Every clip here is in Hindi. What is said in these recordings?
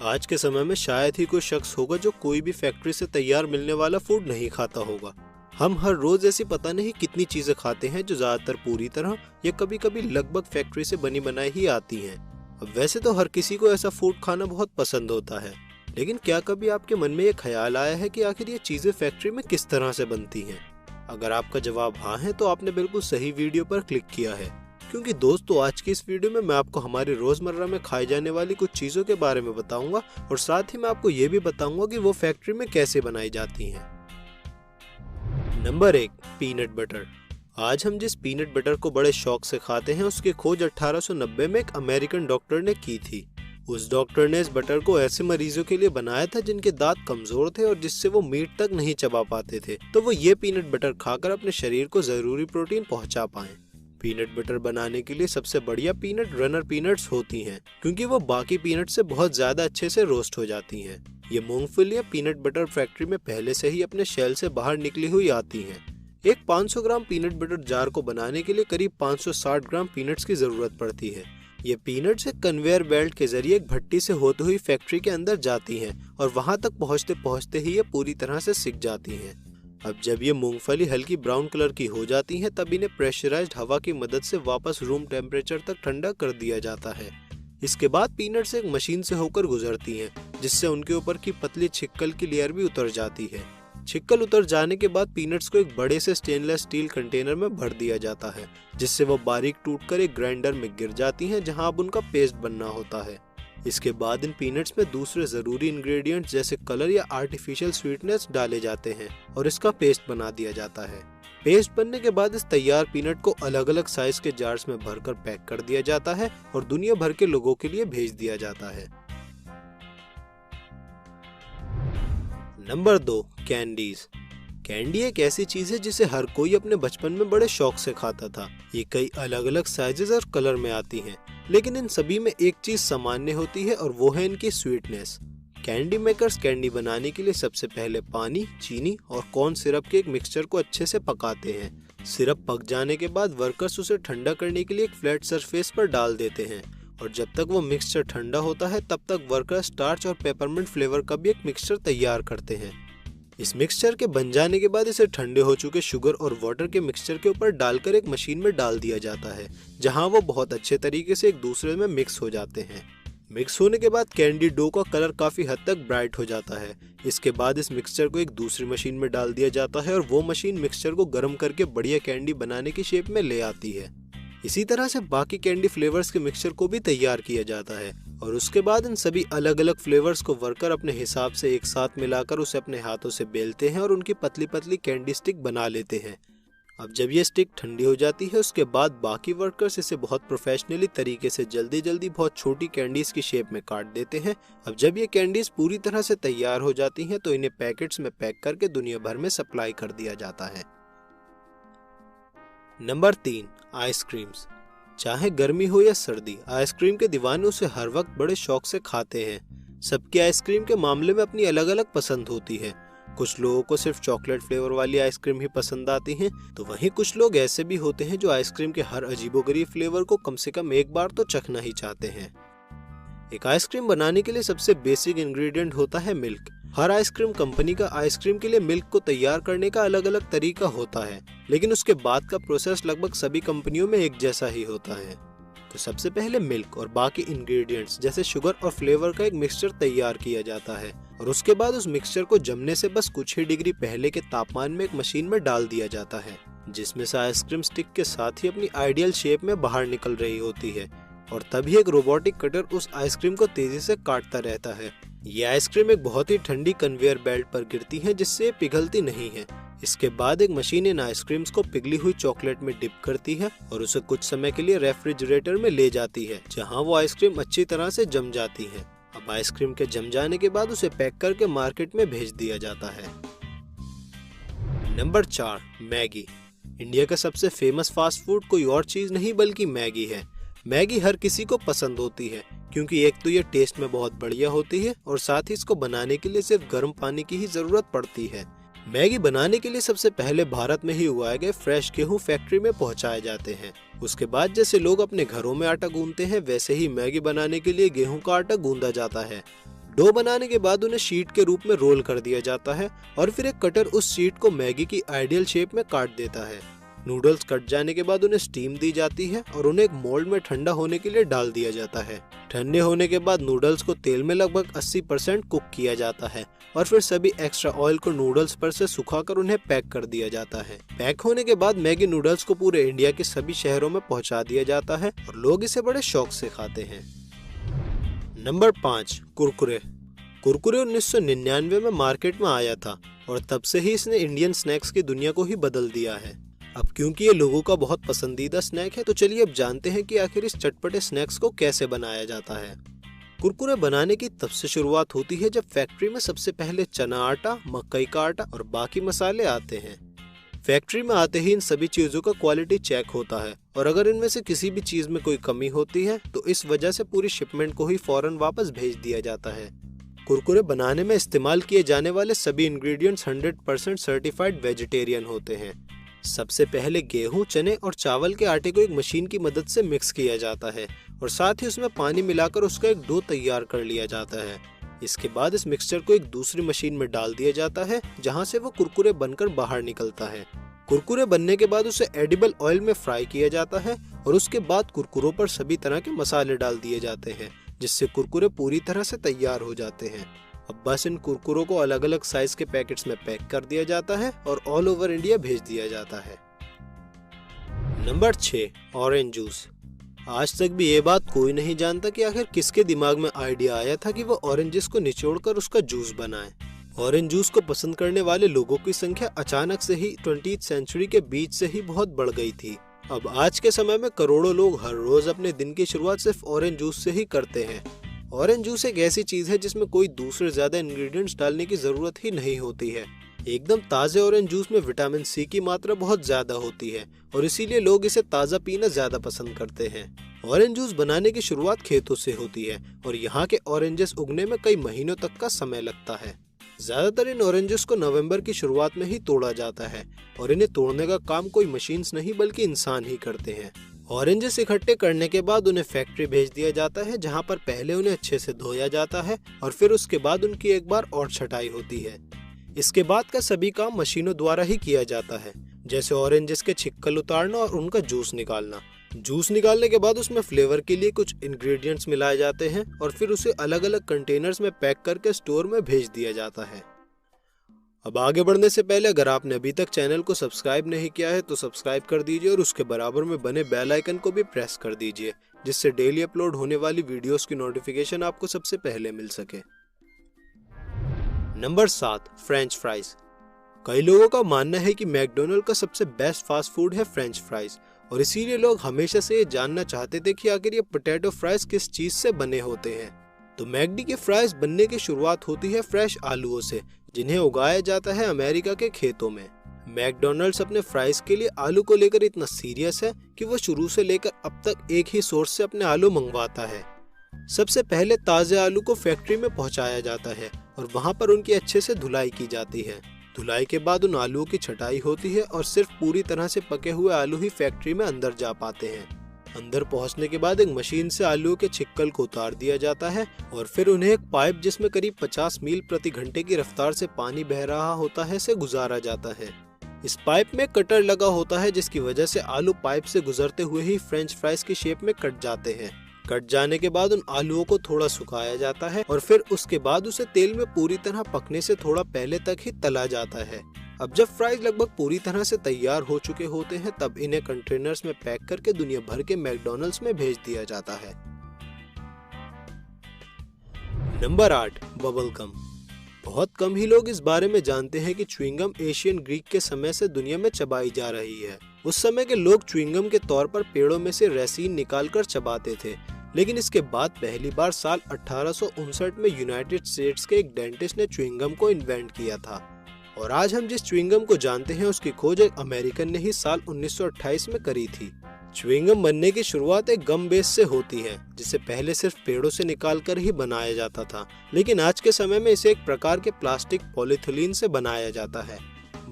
आज के समय में शायद ही कोई शख्स होगा जो कोई भी फैक्ट्री से तैयार मिलने वाला फूड नहीं खाता होगा। हम हर रोज ऐसी पता नहीं कितनी चीजें खाते हैं जो ज्यादातर पूरी तरह या कभी कभी लगभग फैक्ट्री से बनी बनाई ही आती हैं। अब वैसे तो हर किसी को ऐसा फूड खाना बहुत पसंद होता है, लेकिन क्या कभी आपके मन में ये ख्याल आया है कि आखिर ये चीजें फैक्ट्री में किस तरह से बनती हैं? अगर आपका जवाब हाँ है तो आपने बिल्कुल सही वीडियो पर क्लिक किया है, क्योंकि दोस्तों आज की इस वीडियो में मैं आपको हमारी रोजमर्रा में खाई जाने वाली कुछ चीजों के बारे में बताऊंगा और साथ ही मैं आपको ये भी बताऊंगा कि वो फैक्ट्री में कैसे बनाई जाती हैं। Number 1, peanut butter. आज हम जिस पीनट बटर को बड़े शौक से खाते हैं उसकी खोज 1890 में एक अमेरिकन डॉक्टर ने की थी। उस डॉक्टर ने इस बटर को ऐसे मरीजों के लिए बनाया था जिनके दांत कमजोर थे और जिससे वो मीट तक नहीं चबा पाते थे, तो वो ये पीनट बटर खाकर अपने शरीर को जरूरी प्रोटीन पहुंचा पाएं। पीनट बटर बनाने के लिए सबसे बढ़िया पीनट रनर पीनट्स होती हैं, क्योंकि वो बाकी पीनट से बहुत ज्यादा अच्छे से रोस्ट हो जाती हैं। ये मूंगफलियां पीनट बटर फैक्ट्री में पहले से ही अपने शेल से बाहर निकली हुई आती हैं। एक 500 ग्राम पीनट बटर जार को बनाने के लिए करीब 560 ग्राम पीनट्स की जरूरत पड़ती है। ये पीनट्स एक कन्वेयर बेल्ट के जरिए एक भट्टी से होती हुई फैक्ट्री के अंदर जाती हैं और वहां तक पहुंचते पहुंचते ही ये पूरी तरह से सिक जाती हैं। अब जब ये मूंगफली हल्की ब्राउन कलर की हो जाती हैं तब इन्हें प्रेशराइज्ड हवा की मदद से वापस रूम टेम्परेचर तक ठंडा कर दिया जाता है। इसके बाद पीनट्स एक मशीन से होकर गुजरती हैं, जिससे उनके ऊपर की पतली छिक्कल की लेयर भी उतर जाती है। छिक्कल उतर जाने के बाद पीनट्स को एक बड़े से स्टेनलेस स्टील कंटेनर में भर दिया जाता है, जिससे वो बारीक टूटकर एक ग्राइंडर में गिर जाती हैं, जहां अब उनका पेस्ट बनना होता है। इसके बाद इन पीनट्स में दूसरे जरूरी इंग्रेडिएंट्स जैसे कलर या आर्टिफिशियल स्वीटनेस डाले जाते हैं और इसका पेस्ट बना दिया जाता है। पेस्ट बनने के बाद इस तैयार पीनट को अलग अलग साइज के जार्स में भरकर पैक कर दिया जाता है और दुनिया भर के लोगों के लिए भेज दिया जाता है। Number 2, candies. कैंडी एक ऐसी चीज है जिसे हर कोई अपने बचपन में बड़े शौक से खाता था। ये कई अलग अलग साइजेस और कलर में आती हैं, लेकिन इन सभी में एक चीज सामान्य होती है और वो है इनकी स्वीटनेस। कैंडी मेकर्स कैंडी बनाने के लिए सबसे पहले पानी, चीनी और कॉर्न सिरप के एक मिक्सचर को अच्छे से पकाते हैं। सिरप पक जाने के बाद वर्कर्स उसे ठंडा करने के लिए एक फ्लैट सरफेस पर डाल देते हैं और जब तक वो मिक्सचर ठंडा होता है तब तक वर्कर्स स्टार्च और पेपरमिंट फ्लेवर का भी एक मिक्सचर तैयार करते हैं। इस मिक्सचर के बन जाने के बाद इसे ठंडे हो चुके शुगर और वाटर के मिक्सचर के ऊपर डालकर एक मशीन में डाल दिया जाता है, जहां वो बहुत अच्छे तरीके से एक दूसरे में मिक्स हो जाते हैं। मिक्स होने के बाद कैंडी डो का कलर काफी हद तक ब्राइट हो जाता है। इसके बाद इस मिक्सचर को एक दूसरी मशीन में डाल दिया जाता है और वो मशीन मिक्सचर को गर्म करके बढ़िया कैंडी बनाने की शेप में ले आती है। इसी तरह से बाकी कैंडी फ्लेवर्स के मिक्सचर को भी तैयार किया जाता है और उसके बाद इन सभी अलग अलग फ्लेवर्स को वर्कर अपने हिसाब से एक साथ मिलाकर उसे अपने हाथों से बेलते हैं और उनकी पतली पतली कैंडी स्टिक बना लेते हैं। अब जब ये स्टिक ठंडी हो जाती है उसके बाद बाकी वर्कर्स इसे बहुत प्रोफेशनली तरीके से जल्दी बहुत छोटी कैंडीज की शेप में काट देते हैं। अब जब ये कैंडीज पूरी तरह से तैयार हो जाती हैं तो इन्हें पैकेट्स में पैक करके दुनिया भर में सप्लाई कर दिया जाता है। Number 3, ice creams. चाहे गर्मी हो या सर्दी, आइसक्रीम के दीवाने उसे हर वक्त बड़े शौक से खाते हैं। सबकी आइसक्रीम के मामले में अपनी अलग अलग पसंद होती है। कुछ लोगों को सिर्फ चॉकलेट फ्लेवर वाली आइसक्रीम ही पसंद आती है, तो वहीं कुछ लोग ऐसे भी होते हैं जो आइसक्रीम के हर अजीबोगरीब फ्लेवर को कम से कम एक बार तो चखना ही चाहते हैं। एक आइसक्रीम बनाने के लिए सबसे बेसिक इंग्रेडिएंट होता है मिल्क। हर आइसक्रीम कंपनी का आइसक्रीम के लिए मिल्क को तैयार करने का अलग अलग तरीका होता है, लेकिन उसके बाद का प्रोसेस लगभग सभी कंपनियों में एक जैसा ही होता है। तो सबसे पहले मिल्क और बाकी इंग्रेडिएंट्स जैसे शुगर और फ्लेवर का एक मिक्सचर तैयार किया जाता है और उसके बाद उस मिक्सचर को जमने से बस कुछ ही डिग्री पहले के तापमान में एक मशीन में डाल दिया जाता है, जिसमें से आइसक्रीम स्टिक के साथ ही अपनी आइडियल शेप में बाहर निकल रही होती है और तभी एक रोबोटिक कटर उस आइसक्रीम को तेजी से काटता रहता है। ये आइसक्रीम एक बहुत ही ठंडी कन्वेयर बेल्ट पर गिरती है, जिससे पिघलती नहीं है। इसके बाद एक मशीन इन आइसक्रीम्स को पिघली हुई चॉकलेट में डिप करती है और उसे कुछ समय के लिए रेफ्रिजरेटर में ले जाती है, जहां वो आइसक्रीम अच्छी तरह से जम जाती है। अब आइसक्रीम के जम जाने के बाद उसे पैक करके मार्केट में भेज दिया जाता है। Number 4, Maggi. इंडिया का सबसे फेमस फास्ट फूड कोई और चीज नहीं बल्कि मैगी है। मैगी हर किसी को पसंद होती है, क्योंकि एक तो ये टेस्ट में बहुत बढ़िया होती है और साथ ही इसको बनाने के लिए सिर्फ गर्म पानी की ही जरूरत पड़ती है। मैगी बनाने के लिए सबसे पहले भारत में ही उगाए गए फ्रेश गेहूं फैक्ट्री में पहुंचाए जाते हैं। उसके बाद जैसे लोग अपने घरों में आटा गूंदते हैं, वैसे ही मैगी बनाने के लिए गेहूं का आटा गूंदा जाता है। डो बनाने के बाद उन्हें शीट के रूप में रोल कर दिया जाता है और फिर एक कटर उस शीट को मैगी की आइडियल शेप में काट देता है। नूडल्स कट जाने के बाद उन्हें स्टीम दी जाती है और उन्हें एक मोल्ड में ठंडा होने के लिए डाल दिया जाता है। ठंडे होने के बाद नूडल्स को तेल में लगभग 80% कुक किया जाता है और फिर सभी एक्स्ट्रा ऑयल को नूडल्स पर से सुखाकर उन्हें पैक कर दिया जाता है। पैक होने के बाद मैगी नूडल्स को पूरे इंडिया के सभी शहरों में पहुंचा दिया जाता है और लोग इसे बड़े शौक से खाते हैं। नंबर 5, कुरकुरे। कुरकुरे 1999 में मार्केट में आया था और तब से ही इसने इंडियन स्नैक्स की दुनिया को ही बदल दिया है। अब क्योंकि ये लोगों का बहुत पसंदीदा स्नैक है तो चलिए अब जानते हैं कि आखिर इस चटपटे स्नैक्स को कैसे बनाया जाता है। कुरकुरे बनाने की तब से शुरुआत होती है जब फैक्ट्री में सबसे पहले चना आटा, मकई का आटा और बाकी मसाले आते हैं। फैक्ट्री में आते ही इन सभी चीजों का क्वालिटी चेक होता है और अगर इनमें से किसी भी चीज में कोई कमी होती है तो इस वजह से पूरी शिपमेंट को ही फौरन वापस भेज दिया जाता है। कुरकुरे बनाने में इस्तेमाल किए जाने वाले सभी इंग्रेडिएंट्स 100% सर्टिफाइड वेजिटेरियन होते हैं। सबसे पहले गेहूं, चने और चावल के आटे को एक मशीन की मदद से मिक्स किया जाता है और साथ ही उसमें पानी मिलाकर उसका एक डो तैयार कर लिया जाता है। इसके बाद इस मिक्सचर को एक दूसरी मशीन में डाल दिया जाता है जहां से वो कुरकुरे बनकर बाहर निकलता है। कुरकुरे बनने के बाद उसे एडिबल ऑयल में फ्राई किया जाता है और उसके बाद कुरकुरों पर सभी तरह के मसाले डाल दिए जाते हैं जिससे कुरकुरे पूरी तरह से तैयार हो जाते हैं। अब बस इन कुरकुरों को अलग अलग साइज के पैकेट्स में पैक कर दिया जाता है और ऑल ओवर इंडिया भेज दिया जाता है। Number 6, orange juice. आज तक भी ये बात कोई नहीं जानता कि आखिर किसके दिमाग में आइडिया आया था कि वो ऑरेंजेस को निचोड़कर उसका जूस बनाए। ऑरेंज जूस को पसंद करने वाले लोगों की संख्या अचानक से ही 20वीं सेंचुरी के बीच से ही बहुत बढ़ गई थी। अब आज के समय में करोड़ों लोग हर रोज अपने दिन की शुरुआत सिर्फ ऑरेंज जूस से ही करते हैं। ऑरेंज जूस एक ऐसी चीज है जिसमें कोई दूसरे ज्यादा इंग्रेडिएंट्स डालने की जरूरत ही नहीं होती है। एकदम ताजे ऑरेंज जूस में विटामिन सी की मात्रा बहुत ज्यादा होती है और इसीलिए लोग इसे ताजा पीना ज्यादा पसंद करते हैं। ऑरेंज जूस बनाने की शुरुआत खेतों से होती है और यहाँ के ऑरेंजेस उगने में कई महीनों तक का समय लगता है। ज्यादातर इन ऑरेंजेस को नवंबर की शुरुआत में ही तोड़ा जाता है और इन्हें तोड़ने का काम कोई मशीन्स नहीं बल्कि इंसान ही करते हैं। ऑरेंजेस इकट्ठे करने के बाद उन्हें फैक्ट्री भेज दिया जाता है जहां पर पहले उन्हें अच्छे से धोया जाता है और फिर उसके बाद उनकी एक बार और छटाई होती है। इसके बाद का सभी काम मशीनों द्वारा ही किया जाता है, जैसे ऑरेंजेस के छिक्कल उतारना और उनका जूस निकालना। जूस निकालने के बाद उसमें फ्लेवर के लिए कुछ इंग्रेडिएंट्स मिलाए जाते हैं और फिर उसे अलग अलग कंटेनर्स में पैक करके स्टोर में भेज दिया जाता है। अब आगे बढ़ने से पहले अगर आपने अभी तक चैनल को सब्सक्राइब नहीं किया है तो सब्सक्राइब कर दीजिए और उसके बराबर में बने बेल आइकन को भी प्रेस कर दीजिए जिससे डेली अपलोड होने वाली वीडियोस की नोटिफिकेशन आपको सबसे पहले मिल सके। Number 7, French fries. कई लोगों का मानना है कि मैकडोनल्ड का सबसे बेस्ट फास्ट फूड है फ्रेंच फ्राइज और इसीलिए लोग हमेशा से ये जानना चाहते थे कि आखिर ये पोटैटो फ्राइज किस चीज से बने होते हैं। तो मैकडी के फ्राइज बनने की शुरुआत होती है फ्रेश आलूओं से जिन्हें उगाया जाता है अमेरिका के खेतों में। मैकडोनल्ड्स अपने फ्राइज के लिए आलू को लेकर इतना सीरियस है कि वो शुरू से लेकर अब तक एक ही सोर्स से अपने आलू मंगवाता है। सबसे पहले ताजे आलू को फैक्ट्री में पहुंचाया जाता है और वहां पर उनकी अच्छे से धुलाई की जाती है। धुलाई के बाद उन आलूओं की छटाई होती है और सिर्फ पूरी तरह से पके हुए आलू ही फैक्ट्री में अंदर जा पाते हैं। अंदर पहुंचने के बाद एक मशीन से आलूओं के छिक्कल को उतार दिया जाता है और फिर उन्हें एक पाइप जिसमें करीब 50 मील प्रति घंटे की रफ्तार से पानी बह रहा होता है से गुजारा जाता है। इस पाइप में कटर लगा होता है जिसकी वजह से आलू पाइप से गुजरते हुए ही फ्रेंच फ्राइज की शेप में कट जाते हैं। कट जाने के बाद उन आलूओं को थोड़ा सुखाया जाता है और फिर उसके बाद उसे तेल में पूरी तरह पकने से थोड़ा पहले तक ही तला जाता है। अब जब फ्राइज लगभग पूरी तरह से तैयार हो चुके होते हैं तब इन्हें कंटेनर्स में पैक करके दुनिया भर के मैकडॉनल्ड्स में भेज दिया जाता है। Number 8, bubble gum. बहुत कम ही लोग इस बारे में जानते हैं कि च्युइंगम एशियन ग्रीक के समय से दुनिया में चबाई जा रही है। उस समय के लोग च्युइंगम के तौर पर पेड़ों में से रेसिन निकालकर चबाते थे, लेकिन इसके बाद पहली बार साल 1859 में यूनाइटेड स्टेट्स के एक डेंटिस्ट ने च्युइंगम को इन्वेंट किया था और आज हम जिस च्युइंगम को जानते हैं उसकी खोज एक अमेरिकन ने ही साल 1928 में करी थी। च्युइंगम बनने की शुरुआत एक गम बेस से होती है जिसे पहले सिर्फ पेड़ों से निकालकर ही बनाया जाता था, लेकिन आज के समय में इसे एक प्रकार के प्लास्टिक पॉलीथिलीन से बनाया जाता है।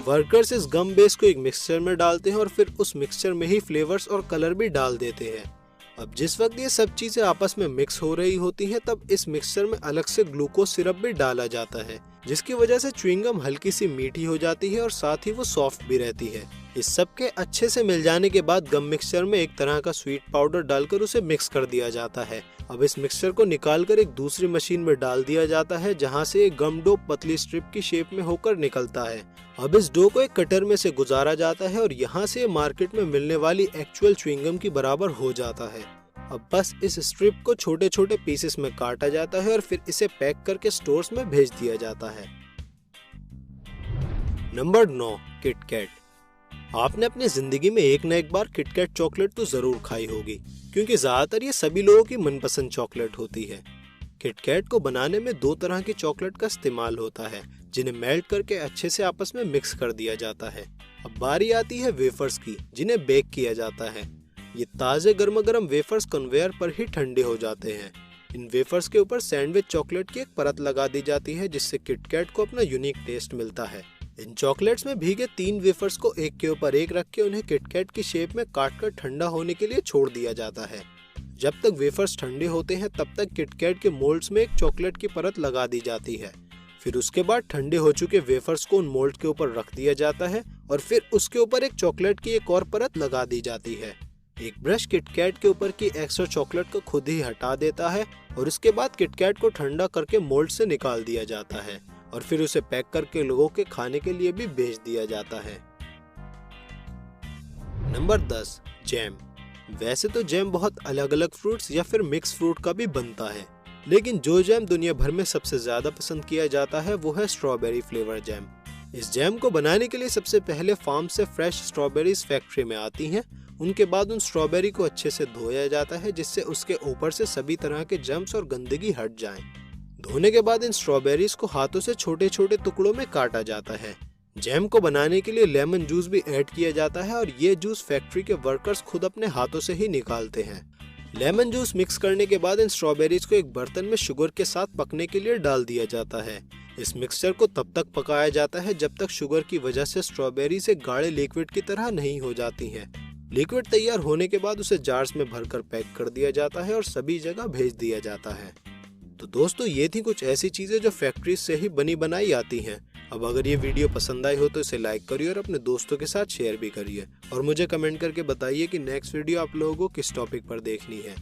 वर्कर्स इस गम बेस को एक मिक्सचर में डालते हैं और फिर उस मिक्सचर में ही फ्लेवर्स और कलर भी डाल देते हैं अब जिस वक्त ये सब चीजें आपस में मिक्स हो रही होती हैं, तब इस मिक्सचर में अलग से ग्लूकोज सिरप भी डाला जाता है, जिसकी वजह से च्युइंगम हल्की सी मीठी हो जाती है और साथ ही वो सॉफ्ट भी रहती है। इस सब के अच्छे से मिल जाने के बाद गम मिक्सचर में एक तरह का स्वीट पाउडर डालकर उसे मिक्स कर दिया जाता है। अब इस मिक्सचर को निकालकर एक दूसरी मशीन में डाल दिया जाता है, जहां से एक गम डो पतली स्ट्रिप की शेप में होकर निकलता है। अब इस डो को एक कटर में से गुजारा जाता है और यहाँ से मार्केट में मिलने वाली एक्चुअल च्युइंगम की बराबर हो जाता है। अब बस इस स्ट्रिप को छोटे छोटे पीसेस में काटा जाता है और फिर इसे पैक करके स्टोर्स में भेज दिया जाता है। Number 9, KitKat. आपने अपनी जिंदगी में एक न एक बार किटकैट चॉकलेट तो जरूर खाई होगी, क्योंकि ज्यादातर ये सभी लोगों की मनपसंद चॉकलेट होती है। किटकैट को बनाने में 2 तरह की चॉकलेट का इस्तेमाल होता है, जिन्हें मेल्ट करके अच्छे से आपस में मिक्स कर दिया जाता है। अब बारी आती है वेफर्स की, जिन्हें बेक किया जाता है। ये ताजे गर्मा-गर्म वेफर्स कन्वेयर पर ही ठंडे हो जाते हैं। इन वेफर्स के ऊपर सैंडविच चॉकलेट की एक परत लगा दी जाती है, जिससे किटकैट को अपना यूनिक टेस्ट मिलता है। इन चॉकलेट्स में भीगे 3 वेफर्स को एक के ऊपर एक रख के उन्हें किटकैट की शेप में काटकर ठंडा होने के लिए छोड़ दिया जाता है। जब तक वेफर्स ठंडे होते हैं, तब तक किटकैट के मोल्ड्स में एक चॉकलेट की परत लगा दी जाती है। फिर उसके बाद ठंडे हो चुके वेफर्स को उन मोल्ड के ऊपर रख दिया जाता है और फिर उसके ऊपर एक चॉकलेट की एक और परत लगा दी जाती है। एक ब्रश किटकैट के ऊपर की एक्स्ट्रा चॉकलेट को खुद ही हटा देता है और उसके बाद किटकैट को ठंडा करके मोल्ड से निकाल दिया जाता है और फिर उसे पैक करके लोगों के खाने के लिए भी भेज दिया जाता है। Number 10, jam. वैसे तो जैम बहुत अलग अलग फ्रूट्स या फिर मिक्स फ्रूट का भी बनता है, लेकिन जो जैम दुनिया भर में सबसे ज्यादा पसंद किया जाता है वो है स्ट्रॉबेरी फ्लेवर जैम। इस जैम को बनाने के लिए सबसे पहले फार्म से फ्रेश स्ट्रॉबेरीज फैक्ट्री में आती हैं। उनके बाद उन स्ट्रॉबेरी को अच्छे से धोया जाता है, जिससे उसके ऊपर से सभी तरह के जर्म्स और गंदगी हट जाएं। धोने के बाद इन स्ट्रॉबेरीज को हाथों से छोटे छोटे टुकड़ों में काटा जाता है। जैम को बनाने के लिए लेमन जूस भी ऐड किया जाता है और ये जूस फैक्ट्री के वर्कर्स खुद अपने हाथों से ही निकालते हैं। लेमन जूस मिक्स करने के बाद इन स्ट्रॉबेरीज को एक बर्तन में शुगर के साथ पकने के लिए डाल दिया जाता है। इस मिक्सचर को तब तक पकाया जाता है जब तक शुगर की वजह से स्ट्रॉबेरी से गाढ़े लिक्विड की तरह नहीं हो जाती हैं। लिक्विड तैयार होने के बाद उसे जार्स में भरकर पैक कर दिया जाता है और सभी जगह भेज दिया जाता है। तो दोस्तों, ये थी कुछ ऐसी चीजें जो फैक्ट्री से ही बनी बनाई आती हैं। अब अगर ये वीडियो पसंद आई हो तो इसे लाइक करिए और अपने दोस्तों के साथ शेयर भी करिए और मुझे कमेंट करके बताइए कि नेक्स्ट वीडियो आप लोगों को किस टॉपिक पर देखनी है।